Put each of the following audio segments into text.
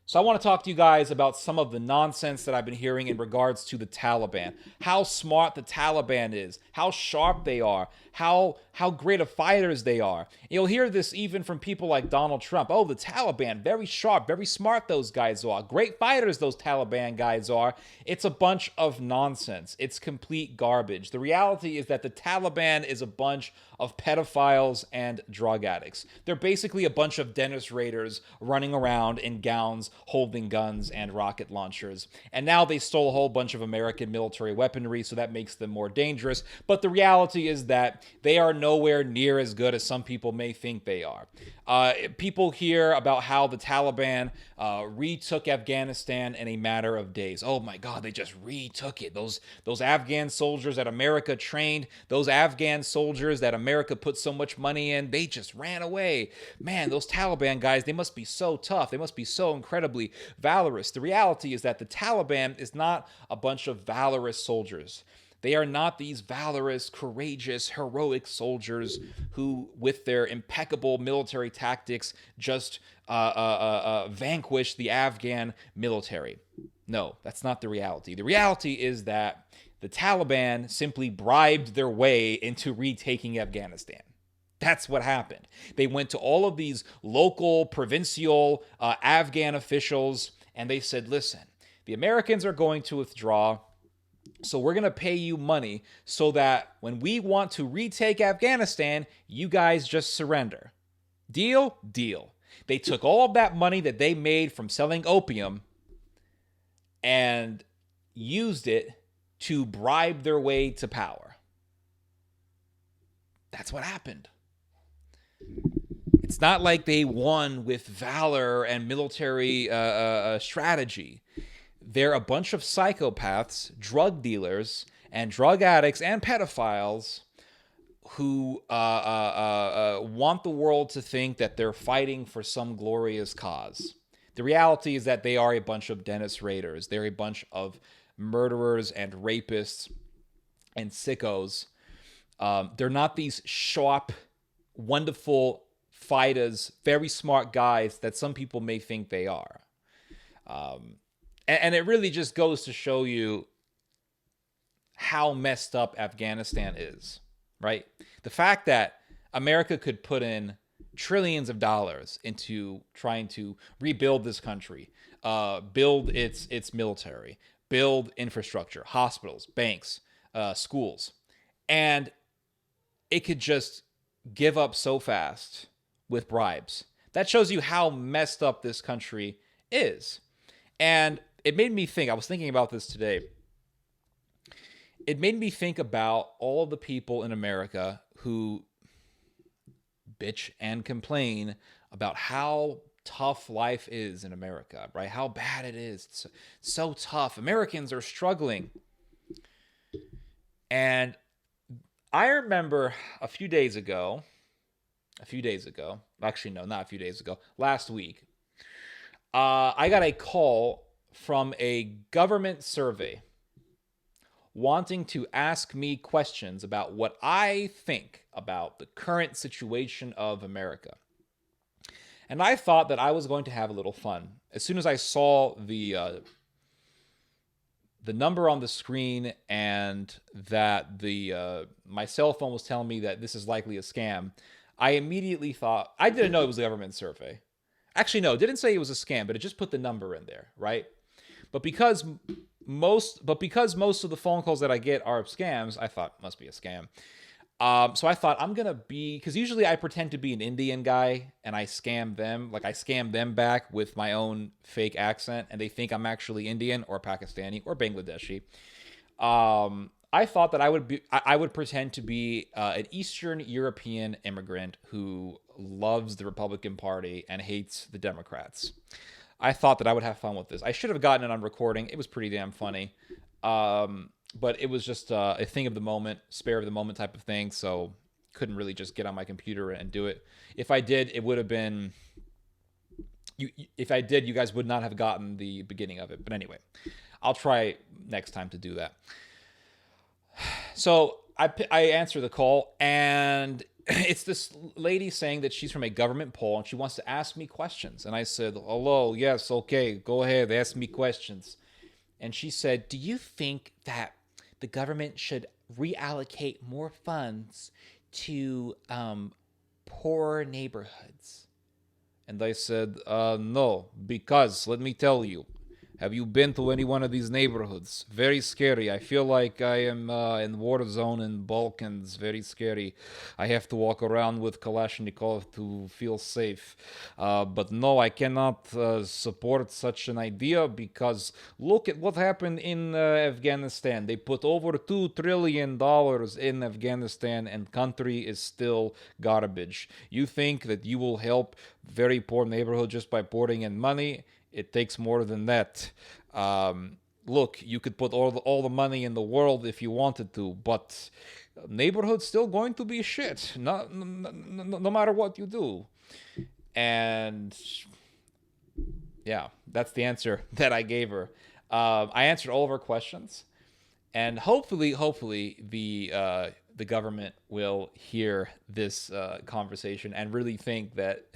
So I want to talk to you guys about some of the nonsense that I've been hearing in regards to the Taliban. How smart the Taliban is, how sharp they are, how great of fighters they are. You'll hear this even from people like Donald Trump. Oh, the Taliban, very sharp, very smart those guys are. Great fighters those Taliban guys are. It's a bunch of nonsense. It's complete garbage. The reality is that the Taliban is a bunch of pedophiles and drug addicts. They're basically a bunch of Dennis Raiders running around in gowns, holding guns and rocket launchers. And now they stole a whole bunch of American military weaponry, so that makes them more dangerous. But the reality is that they are nowhere near as good as some people may think they are. People hear about how the Taliban retook Afghanistan in a matter of days. Oh my God, they just retook it. Those Afghan soldiers that America trained, those Afghan soldiers that America put so much money in, they just ran away. Man, those Taliban guys, they must be so tough. They must be so incredibly valorous. The reality is that the Taliban is not a bunch of valorous soldiers. They are not these valorous, courageous, heroic soldiers who, with their impeccable military tactics, just vanquish the Afghan military. No, that's not the reality. The reality is that the Taliban simply bribed their way into retaking Afghanistan. That's what happened. They went to all of these local, provincial Afghan officials, and they said, listen, the Americans are going to withdraw. So we're going to pay you money so that when we want to retake Afghanistan, you guys just surrender. Deal? Deal. They took all of that money that they made from selling opium and used it to bribe their way to power. That's what happened. It's not like they won with valor and military strategy. They're a bunch of psychopaths, drug dealers, and drug addicts and pedophiles who want the world to think that they're fighting for some glorious cause. The reality is that they are a bunch of Dennis Raiders. They're a bunch of murderers and rapists and sickos. They're not these sharp, wonderful fighters, very smart guys that some people may think they are. And it really just goes to show you how messed up Afghanistan is, right? The fact that America could put in trillions of dollars into trying to rebuild this country, build its military, build infrastructure, hospitals, banks, schools, and it could just give up so fast with bribes. That shows you how messed up this country is. And it made me think, I was thinking about this today. It made me think about all of the people in America who bitch and complain about how tough life is in America, right? How bad it is. It's so tough. Americans are struggling. And I remember a few days ago, actually, no, not a few days ago, last week, I got a call from a government survey wanting to ask me questions about what I think about the current situation of America. And I thought that I was going to have a little fun. As soon as I saw the number on the screen and that my cell phone was telling me that this is likely a scam, I immediately thought, I didn't know it was a government survey. Actually, no, it didn't say it was a scam, but it just put the number in there, right? But because most of the phone calls that I get are scams, I thought must be a scam. So I thought I'm gonna be, because usually I pretend to be an Indian guy and I scam them, like I scam them back with my own fake accent, and they think I'm actually Indian or Pakistani or Bangladeshi. I thought that I would pretend to be an Eastern European immigrant who loves the Republican Party and hates the Democrats. I thought that I would have fun with this. I should have gotten it on recording. It was pretty damn funny. But it was just a thing of the moment, spare of the moment type of thing. So couldn't really just get on my computer and do it. If I did, it would have been... If I did, you guys would not have gotten the beginning of it. But anyway, I'll try next time to do that. So I answer the call, and it's this lady saying that she's from a government poll and she wants to ask me questions. And I said, hello, yes, okay, go ahead, ask me questions. And she said, do you think that the government should reallocate more funds to poor neighborhoods? And I said, no, because let me tell you, have you been to any one of these neighborhoods? Very scary. I feel like I am in war zone in Balkans. Very scary. I have to walk around with Kalashnikov to feel safe. But no, I cannot support such an idea because look at what happened in Afghanistan. They put over $2 trillion in Afghanistan and country is still garbage. You think that you will help very poor neighborhood just by pouring in money? It takes more than that. Look, you could put all the money in the world if you wanted to, but neighborhood's still going to be shit, no matter what you do. And yeah, that's the answer that I gave her. I answered all of her questions, and hopefully, the government will hear this conversation and really think that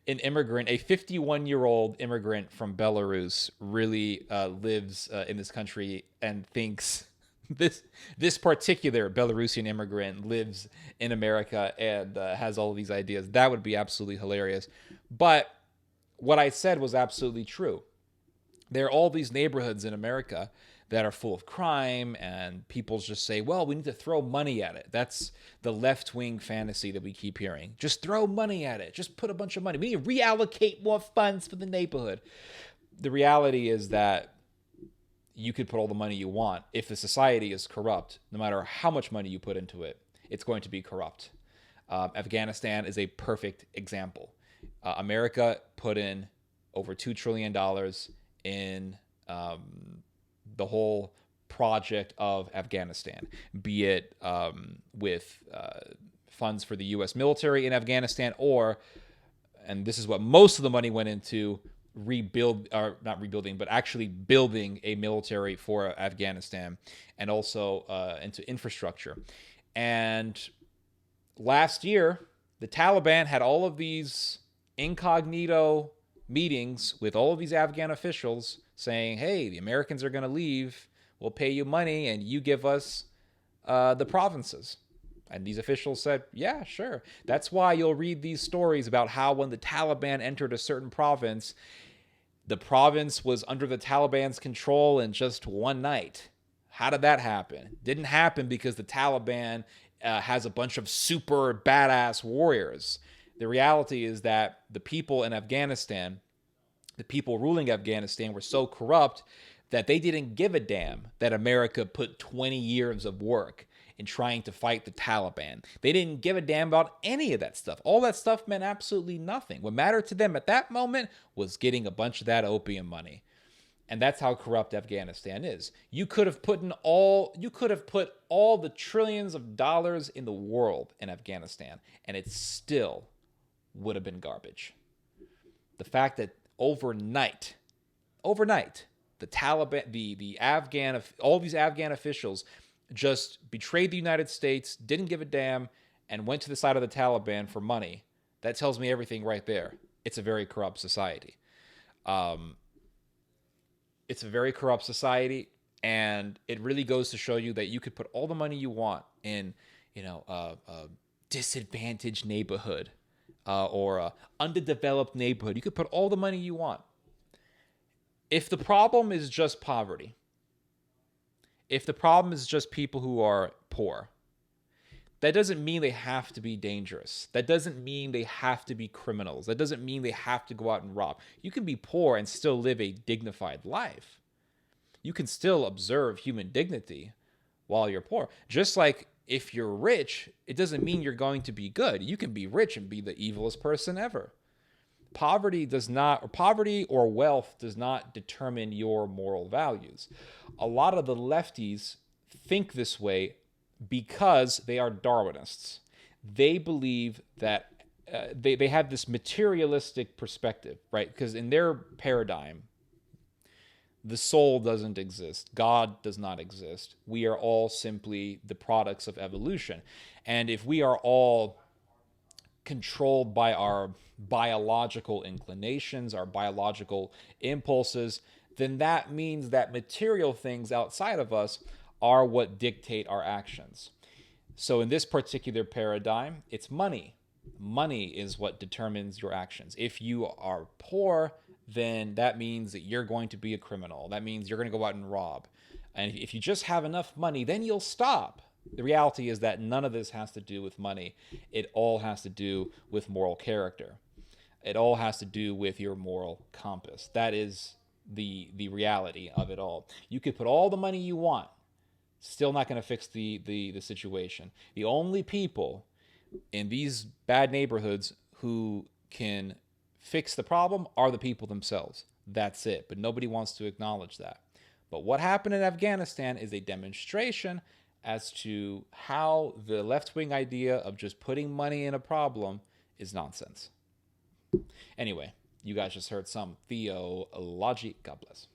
an immigrant, a 51-year-old immigrant from Belarus, really lives in this country and thinks this particular Belarusian immigrant lives in America and has all of these ideas. That would be absolutely hilarious. But what I said was absolutely true. There are all these neighborhoods in America that are full of crime, and people just say, well, we need to throw money at it. That's the left-wing fantasy that we keep hearing. Just throw money at it. Just put a bunch of money. We need to reallocate more funds for the neighborhood. The reality is that you could put all the money you want. If the society is corrupt, no matter how much money you put into it, it's going to be corrupt. Afghanistan is a perfect example. America put in over $2 trillion in the whole project of Afghanistan, be it with funds for the U.S. military in Afghanistan, or, and this is what most of the money went into, not rebuilding, but actually building a military for Afghanistan, and also into infrastructure. And last year, the Taliban had all of these incognito meetings with all of these Afghan officials saying, hey, the Americans are going to leave. We'll pay you money and you give us the provinces. And these officials said, yeah, sure. That's why you'll read these stories about how when the Taliban entered a certain province, the province was under the Taliban's control in just one night. How did that happen? Didn't happen because the Taliban has a bunch of super badass warriors. The reality is that the people in Afghanistan, the people ruling Afghanistan, were so corrupt that they didn't give a damn that America put 20 years of work in trying to fight the Taliban. They didn't give a damn about any of that stuff. All that stuff meant absolutely nothing. What mattered to them at that moment was getting a bunch of that opium money. And that's how corrupt Afghanistan is. You could have put all the trillions of dollars in the world in Afghanistan, and it still would have been garbage. The fact that overnight, the Taliban, all these Afghan officials just betrayed the United States, didn't give a damn, and went to the side of the Taliban for money. That tells me everything right there. It's a very corrupt society. It's a very corrupt society, and it really goes to show you that you could put all the money you want in, a disadvantaged neighborhood or a underdeveloped neighborhood. You could put all the money you want. If the problem is just poverty, if the problem is just people who are poor, that doesn't mean they have to be dangerous. That doesn't mean they have to be criminals. That doesn't mean they have to go out and rob. You can be poor and still live a dignified life. You can still observe human dignity while you're poor. Just like if you're rich, it doesn't mean you're going to be good. You can be rich and be the evilest person ever. Poverty or wealth does not determine your moral values. A lot of the lefties think this way because they are Darwinists. They believe that they have this materialistic perspective, right? Because in their paradigm, The soul doesn't exist. God does not exist. We are all simply the products of evolution. And if we are all controlled by our biological inclinations, our biological impulses, then that means that material things outside of us are what dictate our actions. So in this particular paradigm, it's money. Money is what determines your actions. If you are poor, then that means that you're going to be a criminal. That means you're going to go out and rob. And if you just have enough money, then you'll stop. The reality is that none of this has to do with money. It all has to do with moral character. It all has to do with your moral compass. That is the reality of it all. You could put all the money you want, still not going to fix the situation. The only people in these bad neighborhoods who can fix the problem are the people themselves. That's it. But nobody wants to acknowledge that. But what happened in Afghanistan is a demonstration as to how the left-wing idea of just putting money in a problem is nonsense. Anyway, you guys just heard some theology. God bless.